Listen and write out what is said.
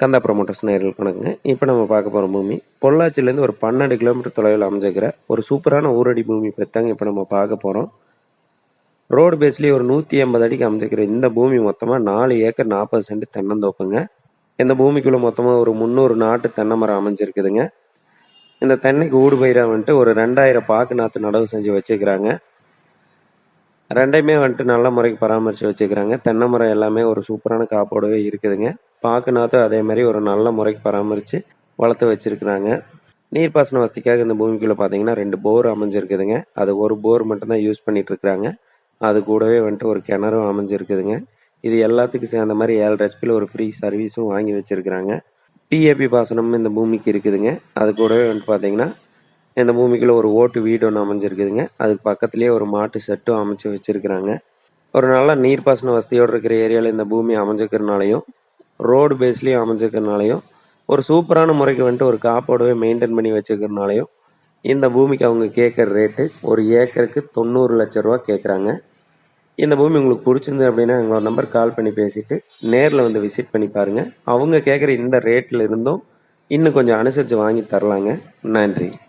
கந்தா promoters நேயர்களுக்கு வணக்கங்க. இப்போ நம்ம பார்க்க போகிற பூமி பொள்ளாச்சியிலேருந்து ஒரு 12 கிலோமீட்டர் தொலைவில் அமைஞ்சிருக்கிற ஒரு சூப்பரான ஊரடி பூமி பற்றி இப்போ நம்ம பார்க்க போகிறோம். ரோடு பேஸ்லேயே ஒரு 180 அடிக்கு அமைஞ்சிருக்கிற இந்த பூமி மொத்தமாக 4 ஏக்கர் 40 சென்ட் தென்னந்தோப்புங்க. இந்த பூமிக்குள்ளே மொத்தமாக ஒரு 300 நாட்டு தென்னை மரம் அமைஞ்சிருக்குதுங்க. இந்த தென்னைக்கு ஊடு பயிராக வந்துட்டு ஒரு 2000 பாக்கு நாற்று நடவு செஞ்சு வச்சுக்கிறாங்க. ரெண்டையுமே வந்துட்டு நல்ல முறைக்கு பராமரித்து வச்சுக்கிறாங்க. தென்னை மரம் எல்லாமே ஒரு சூப்பரான காப்போடவே இருக்குதுங்க. பாக்கு நாற்று அதே மாதிரி ஒரு நல்ல முறைக்கு பராமரித்து வளர்த்து வச்சுருக்குறாங்க. நீர்ப்பாசன வசதிக்காக இந்த பூமிக்குள்ளே பார்த்தீங்கன்னா 2 போர் அமைஞ்சிருக்குதுங்க. அது ஒரு போர் மட்டும்தான் யூஸ் பண்ணிகிட்ருக்குறாங்க. அது கூடவே வந்துட்டு ஒரு கிணறும் அமைஞ்சிருக்குதுங்க. இது எல்லாத்துக்கும் சேர்ந்த மாதிரி 7.5 ஹெச்பியில் ஒரு ஃப்ரீ சர்வீஸும் வாங்கி வச்சுருக்குறாங்க. பிஏபி பாசனமும் இந்த பூமிக்கு இருக்குதுங்க. அது கூடவே வந்துட்டு பார்த்தீங்கன்னா இந்த பூமிக்குள்ள ஒரு ஓட்டு வீடு ஒன்று அமைஞ்சிருக்குதுங்க. அதுக்கு பக்கத்துலேயே ஒரு மாட்டு செட்டும் அமைச்சு வச்சுருக்குறாங்க. ஒரு நல்ல நீர்ப்பாசன வசதியோடு இருக்கிற ஏரியாவில் இந்த பூமி அமைஞ்சிருக்கிறனாலையும் ரோடு பேஸ்லேயும் அமைஞ்சிருக்கிறனாலையும் ஒரு சூப்பரான முறைக்கு வந்துட்டு ஒரு காப்போடவே மெயின்டைன் பண்ணி வச்சுருக்கிறனாலையும் இந்த பூமிக்கு அவங்க கேட்குற ரேட்டு ஒரு ஏக்கருக்கு 90 லட்ச ரூபா கேட்குறாங்க. இந்த பூமி உங்களுக்கு பிடிச்சிருந்து அப்படின்னா எங்களோட நம்பர் கால் பண்ணி பேசிட்டு நேரில் வந்து விசிட் பண்ணி பாருங்கள். அவங்க கேட்குற இந்த ரேட்டில் இருந்தும் இன்னும் கொஞ்சம் அனுசரித்து வாங்கி தரலாங்க. நன்றி.